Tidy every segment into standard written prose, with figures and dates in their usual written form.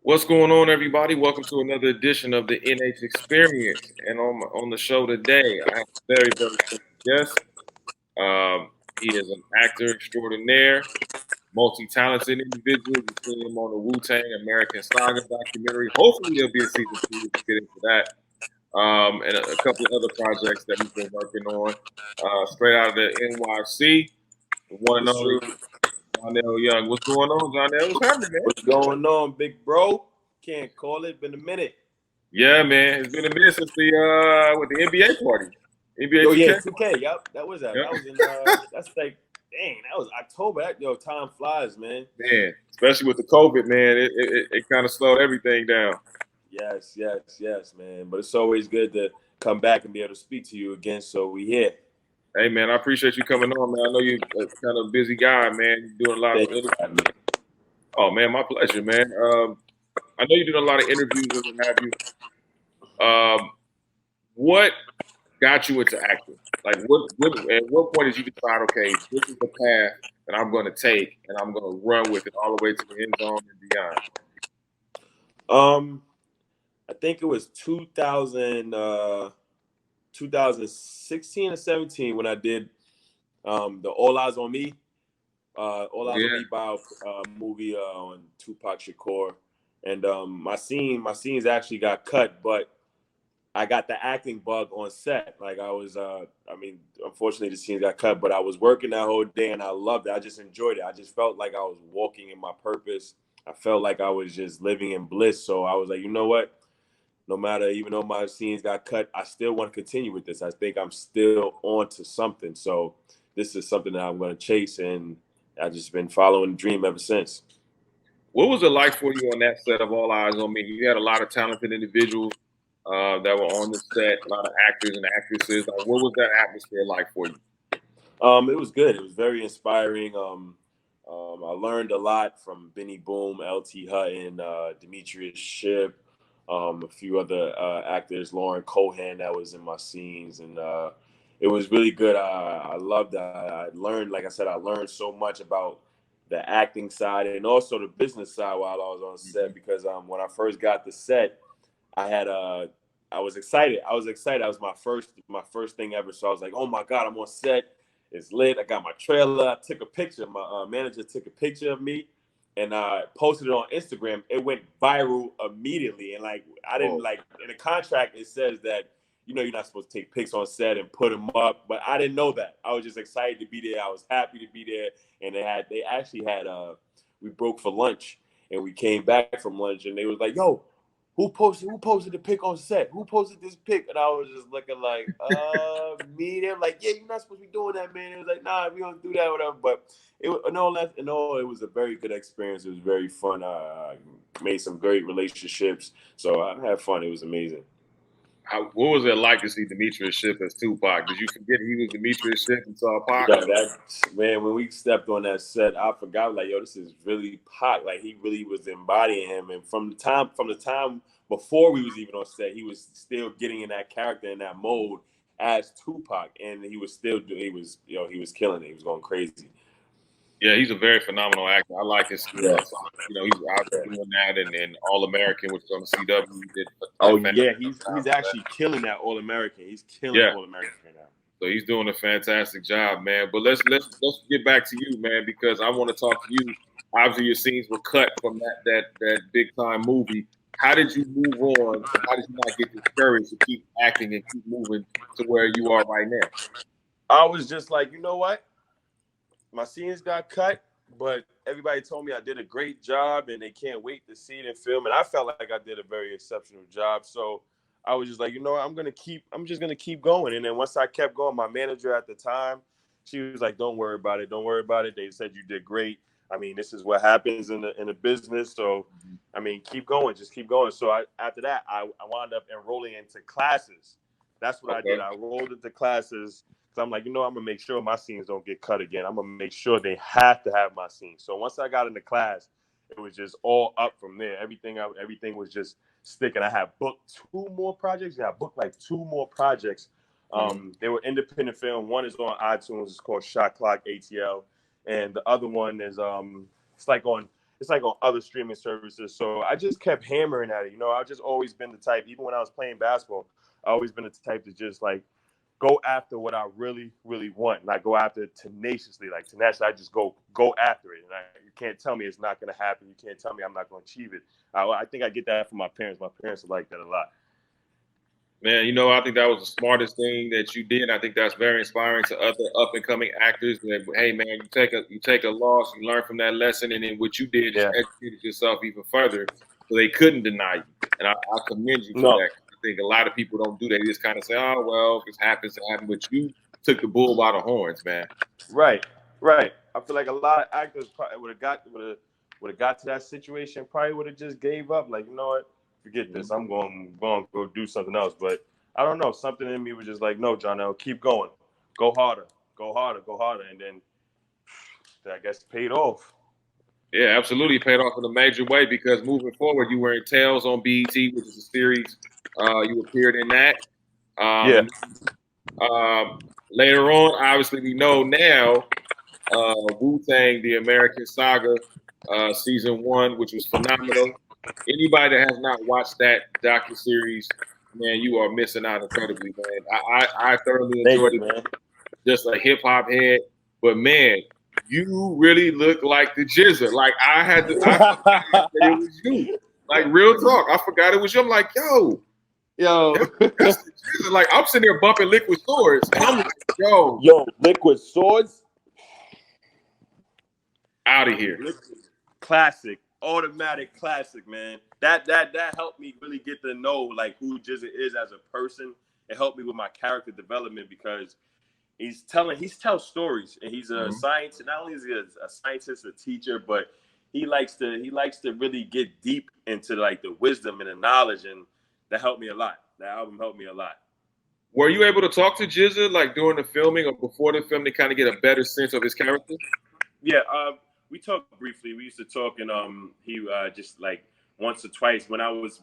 What's going on, everybody? Welcome to another edition of the NH Experience. And on the show today, I have a very special guest. He is an actor extraordinaire, multi-talented individual. You've seen him on the WuTang American Saga documentary. Hopefully, there'll be a season two. We'll get into that. And a couple of other projects that he's been working on. Straight out of the NYC, the one and only Johnell Young. What's going on, Johnell? What's happening, man? What's going on, big bro? Can't call it. Been a minute. Yeah, man. It's been a minute since the NBA party. NBA Oh 2K. yeah, 2K. Yep, that was that. Yep. That was in. That's like, dang, that was October. Time flies, man. Man, especially with the COVID, man, it kind of slowed everything down. Yes, man. But it's always good to come back and be able to speak to you again. So we here. Hey, man, I appreciate you coming on, man. I know you're kind of a busy guy, man. You're doing a lot of interviews. Oh, man, my pleasure, man. I know you're doing a lot of interviews and what have you. What got you into acting? Like, at what point did you decide, okay, this is the path that I'm going to take, and I'm going to run with it all the way to the end zone and beyond? I think it was 2016 or 17 when I did the All Eyes on Me. All Eyes on Me movie on Tupac Shakur, and my scenes actually got cut, but I got the acting bug on set. Like I was, unfortunately the scenes got cut, but I was working that whole day and I loved it. I just enjoyed it. I just felt like I was walking in my purpose. I felt like I was just living in bliss. So I was like, you know what? No matter, even though my scenes got cut, I still want to continue with this. I think I'm still on to something. So this is something that I'm going to chase, and I've just been following the dream ever since. What was it like for you on that set of All Eyes on Me? You had a lot of talented individuals that were on the set, a lot of actors and actresses. Like, what was that atmosphere like for you? It was good. It was very inspiring. I learned a lot from Benny Boom, LT Hutton, Demetrius Shipp, a few other actors, Lauren Cohan that was in my scenes, and it was really good. I loved that. I learned, like I said, I learned so much about the acting side and also the business side while I was on set, because when I first got the set, I was excited. I was excited. That was my first thing ever. So I was like, oh my God, I'm on set. It's lit. I got my trailer. I took a picture. My manager took a picture of me and posted it on Instagram. It went viral immediately. And like, I didn't in the contract, it says that, you're not supposed to take pics on set and put them up, but I didn't know that. I was just excited to be there. I was happy to be there. And they actually had, we broke for lunch and we came back from lunch and they was like, yo, who posted the pic on set? Who posted this pic? And I was just looking like, me. They're like, yeah, you're not supposed to be doing that, man. It was like, nah, we don't do that, whatever. But it was a very good experience. It was very fun. I made some great relationships. So I had fun. It was amazing. What was it like to see Demetrius Shipp as Tupac? Did you forget he was Demetrius Shipp and saw Pac? Yo, man, when we stepped on that set, I forgot, like, yo, this is really Pac. Like, he really was embodying him. And from the time before we was even on set, he was still getting in that character, in that mode as Tupac. And he was killing it. He was going crazy. Yeah, he's a very phenomenal actor. I like his skill. Yeah. He's out doing that and All American, which is on the CW. Yeah, he's actually killing that All American. He's killing All American right now. So he's doing a fantastic job, man. But let's get back to you, man, because I want to talk to you. Obviously, your scenes were cut from that big time movie. How did you move on? How did you not get discouraged to keep acting and keep moving to where you are right now? I was just like, you know what? My scenes got cut, but everybody told me I did a great job and they can't wait to see it in film. And I felt like I did a very exceptional job. So I was just like, you know what? I'm just going to keep going. And then once I kept going, my manager at the time, she was like, don't worry about it. Don't worry about it. They said you did great. I mean, this is what happens in the business. So, I mean, keep going. Just keep going. So after that, I wound up enrolling into classes. That's what I did. I enrolled into classes. So I'm like, I'm going to make sure my scenes don't get cut again. I'm going to make sure they have to have my scenes. So once I got into class, it was just all up from there. Everything was just sticking. I had booked 2 more projects. Yeah, I booked like 2 more projects. They were independent film. One is on iTunes. It's called Shot Clock ATL. And the other one is it's like on it's like on other streaming services. So I just kept hammering at it. I've just always been the type, even when I was playing basketball, I always been the type to just like go after what I really, really want. And I go after it tenaciously, like tenaciously. I just go after it. And you can't tell me it's not going to happen. You can't tell me I'm not going to achieve it. I think I get that from my parents. My parents are like that a lot. Man, I think that was the smartest thing that you did. I think that's very inspiring to other up and coming actors. That hey, man, you take a loss, you learn from that lesson, and then what you did is educated yourself even further, so they couldn't deny you. And I commend you for that. I think a lot of people don't do that. They just kind of say, "Oh, well, if it happens, it happens." But you took the bull by the horns, man. Right. I feel like a lot of actors probably would have got to that situation. Probably would have just gave up. Like, you know what? Forget this. I'm going to go do something else. But I don't know. Something in me was just like, no, Johnell, keep going. Go harder. And then I guess paid off. Yeah, absolutely paid off in a major way because moving forward, you were in Tales on BET, which is a series. You appeared in that. Later on, obviously, we know now WuTang, the American Saga, season 1, which was phenomenal. Anybody that has not watched that docuseries, man, you are missing out incredibly, man. I thoroughly enjoyed it, man. Just a hip hop head, but man, you really look like the Jizza. Like I forgot it was you. Like real talk, I forgot it was you. I'm like, yo, that's the Jizza. Like I'm sitting there bumping Liquid Swords, and I'm like, yo, Liquid Swords, out of here. Classic, automatic classic, man. That helped me really get to know like who Jizza is as a person. It helped me with my character development because he tells stories, and he's a scientist. Not only is he a scientist, a teacher, but he likes to really get deep into like the wisdom and the knowledge, and that helped me a lot. That album helped me a lot. Were you able to talk to Jizza like during the filming or before the film to kind of get a better sense of his character? Yeah, we talked briefly. We used to talk, and he just like once or twice when I was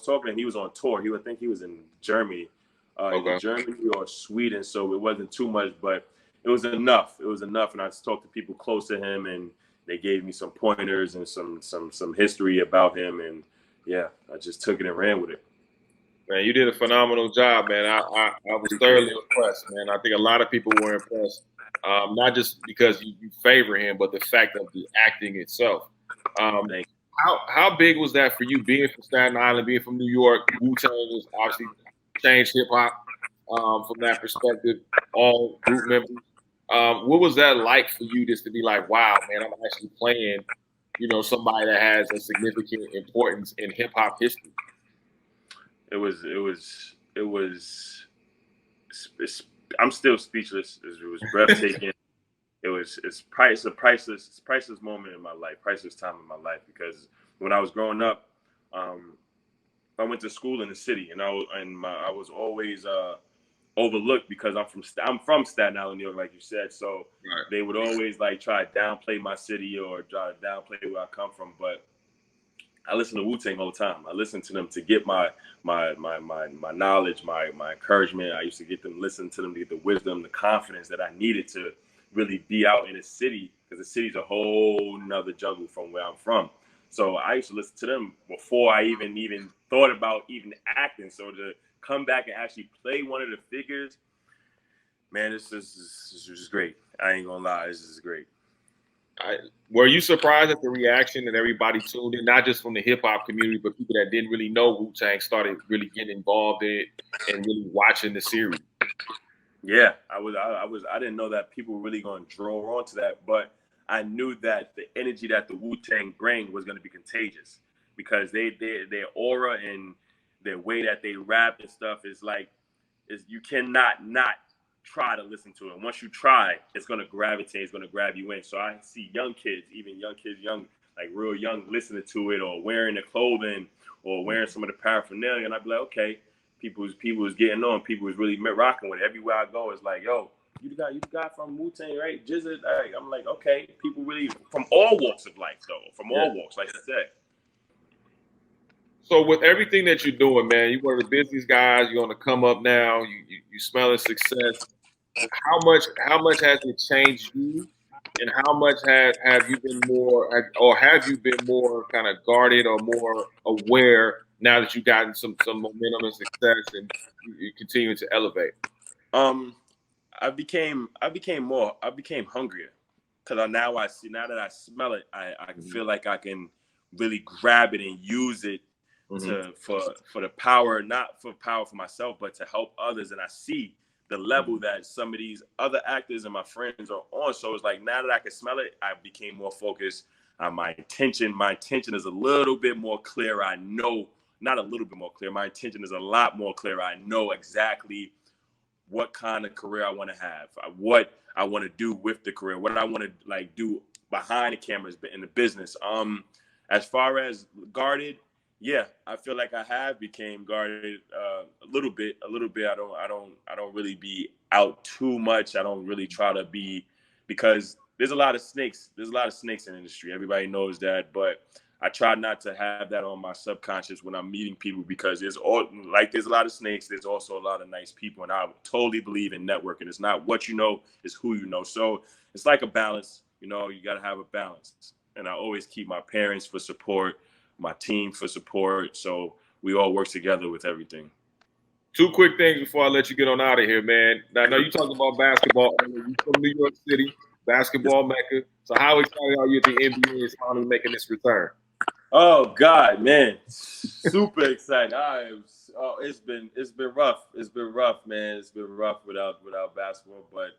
talking, he was on tour. I think he was in Germany. Either Germany or Sweden, so it wasn't too much, but it was enough. And I talked to people close to him, and they gave me some pointers and some history about him, and yeah, I just took it and ran with it. Man, you did a phenomenal job, man. I was thoroughly impressed, man. I think a lot of people were impressed, not just because you favor him, but the fact of the acting itself. How big was that for you, being from Staten Island, being from New York? WuTang was obviously changed hip hop from that perspective. All group members. What was that like for you, just to be like, wow, man, I'm actually playing, somebody that has a significant importance in hip hop history? It was. I'm still speechless. It was breathtaking. It's a priceless moment in my life, priceless time in my life. Because when I was growing up, I went to school in the city, and I was always overlooked because I'm from Staten Island, New York, like you said. So They would always like try to downplay my city or try to downplay where I come from. But I listen to WuTang all the time. I listen to them to get my knowledge, my encouragement. I used to listen to them to get the wisdom, the confidence that I needed to really be out in the city, because the city's a whole nother jungle from where I'm from. So I used to listen to them before I even thought about even acting. So to come back and actually play one of the figures, man, this is great. I ain't gonna lie, this is great. Were you surprised at the reaction that everybody tuned in, not just from the hip hop community, but people that didn't really know WuTang started really getting involved in it and really watching the series? Yeah, I didn't know that people were really going to draw onto that, but I knew that the energy that the WuTang bring was going to be contagious, because their aura and their way that they rap and stuff is you cannot not try to listen to it. Once you try, it's going to gravitate, it's going to grab you in. So I see young kids, like real young, listening to it or wearing the clothing or wearing some of the paraphernalia, and I'd be like, okay, people was getting on, people was really rocking with it. Everywhere I go, it's like, yo, you the guy from WuTang, right? Jizza. I'm like, okay, people really from all walks of life, though, all walks, like I said. So with everything that you're doing, man, you're one of the busiest guys. You're on the come up now. You smelling success. How much has it changed you And how much have you been more, or have you been more kind of guarded or more aware now that you've gotten some momentum and success and you continue to elevate? Um, I became hungrier because now that I smell it, I Mm-hmm. feel like I can really grab it and use it Mm-hmm. to for the power, not for power for myself, but to help others. And I see the level that some of these other actors and my friends are on. So it's like now that I can smell it, I became more focused on my intention is a little bit more clear. I know, not a little bit more clear. My intention is a lot more clear. I know exactly what kind of career I want to have, what I want to do with the career, what I want to like do behind the cameras in the business. As far as guarded, yeah, I feel like I have became guarded a little bit. I don't really be out too much. I don't really try to be because there's a lot of snakes. There's a lot of snakes in the industry. Everybody knows that, but I try not to have that on my subconscious when I'm meeting people because there's a lot of snakes. There's also a lot of nice people, and I totally believe in networking. It's not what you know, it's who you know. So it's like a balance. You know, you got to have a balance. And I always keep my parents for support, my team for support. So we all work together with everything. Two quick things before I let you get on out of here, man. Now, I know you talked about basketball. You from New York City, basketball mecca. So how excited are you that the NBA is finally making this return? Oh God, man, super excited. It's been rough. It's been rough, man. It's been rough without basketball, but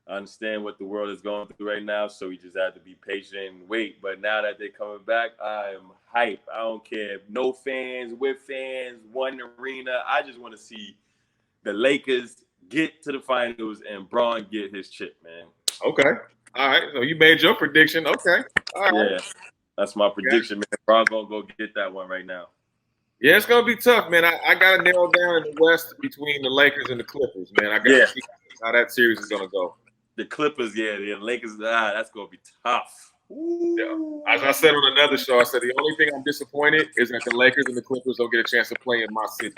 I understand what the world is going through right now, so we just have to be patient and wait. But now that they're coming back, I am hype. I don't care. No fans, with fans, one arena. I just want to see the Lakers get to the finals and Braun get his chip, man. Okay. All right. So you made your prediction. Okay. All right. Yeah, that's my Yeah. prediction, man. Braun gonna go get that one right now. Yeah, it's gonna be tough, man. I got to narrow down in the West between the Lakers and the Clippers, man. I got to Yeah, see how that series is gonna go. the Clippers, yeah, the Lakers, that's gonna be tough. Yeah. Ooh. As I said on another show, I said the only thing I'm disappointed is that the Lakers and the Clippers don't get a chance to play in my city.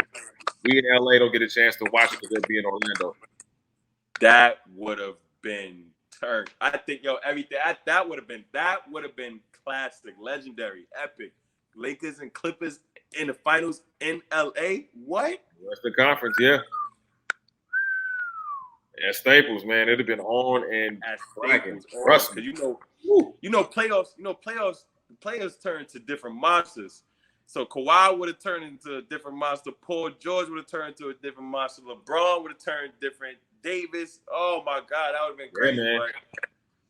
We in LA don't get a chance to watch it because they'll be in Orlando. That would have been turned. I think everything that would have been classic, legendary, epic. Lakers and Clippers in the finals in LA. What? Western Conference, yeah. At Staples, man, it'd have been on and At cracking. Staples on Trust me. because playoffs. Players turn to different monsters. So Kawhi would have turned into a different monster. Paul George would have turned to a different monster. LeBron would have turned different. Davis. Oh my God, that would have been Yeah, crazy. man.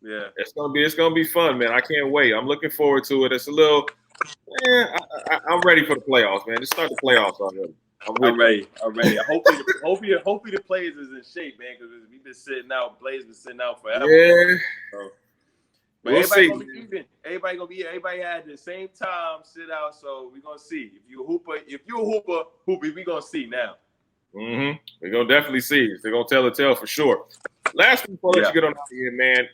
But yeah, It's gonna be fun, man. I can't wait. I'm looking forward to it. It's a little, I'm ready for the playoffs, man. Just start the playoffs already. I'm with I'm ready. I'm ready. Hopefully the players is in shape, man, because we've been sitting out. Players been sitting out you. forever. Yeah, So, but we'll everybody see. gonna be even. Everybody gonna be here. Everybody had the same time sit out. So we gonna see. If you a hooper, we gonna see now. Mm-hmm. We're gonna definitely see. They're gonna tell the tale for sure. Last thing before I let Yeah. you get on out of here, man.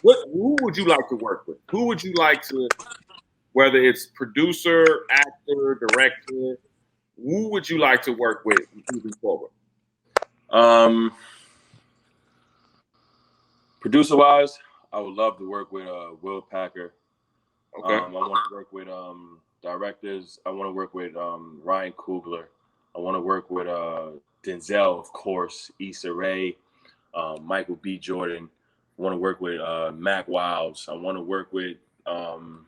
Who would you like to work with? Who would you like to, whether it's producer, actor, director, who would you like to work with moving forward? Um, producer wise, I would love to work with Will Packer. Okay. I want to work with directors. I want to work with Ryan Coogler. I want to work with Denzel, of course, Issa Rae, Michael B. Jordan. I want to work with Mac Wiles. I want to work with who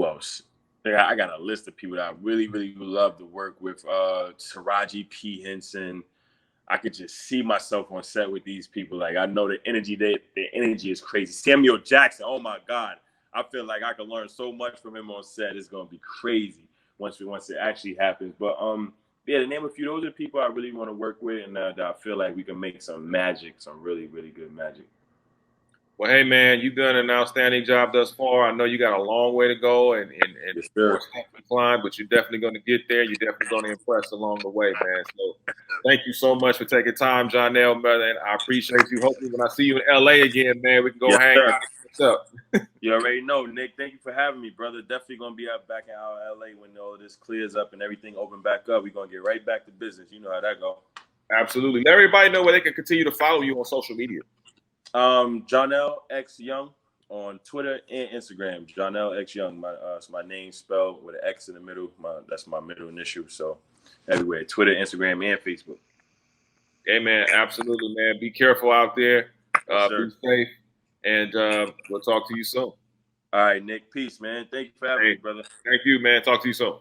else? I got a list of people that I really, really would love to work with. Taraji P. Henson. I could just see myself on set with these people. Like I know the energy, their energy is crazy. Samuel Jackson. Oh my God. I feel like I could learn so much from him on set. It's gonna be crazy once it actually happens. But yeah, to name a few, those are people I really want to work with, and that I feel like we can make some magic, some really, really good magic. Well, hey man, you've done an outstanding job thus far. I know you got a long way to go and Yes, more sir. steps to climb, but you're definitely going to get there. You're definitely going to impress along the way, man. So thank you so much for taking time, Johnell, brother, and I appreciate you. Hopefully, when I see you in LA again, man, we can go Yes, hang sir. out. What's up? You already know, Nick. Thank you for having me, brother. Definitely gonna be out back in LA when all this clears up and everything open back up. We're gonna get right back to business. You know how that go. Absolutely. Let everybody know where they can continue to follow you on social media. Johnell X Young on Twitter and Instagram. Johnell X Young. It's my name spelled with an X in the middle. That's my middle initial. So everywhere, Twitter, Instagram, and Facebook. Hey, man, absolutely, man. Be careful out there. Yes, Be sir. safe, and we'll talk to you soon. All right, Nick. Peace, man. Thank you for having me, Hey, brother. thank you, man. Talk to you soon.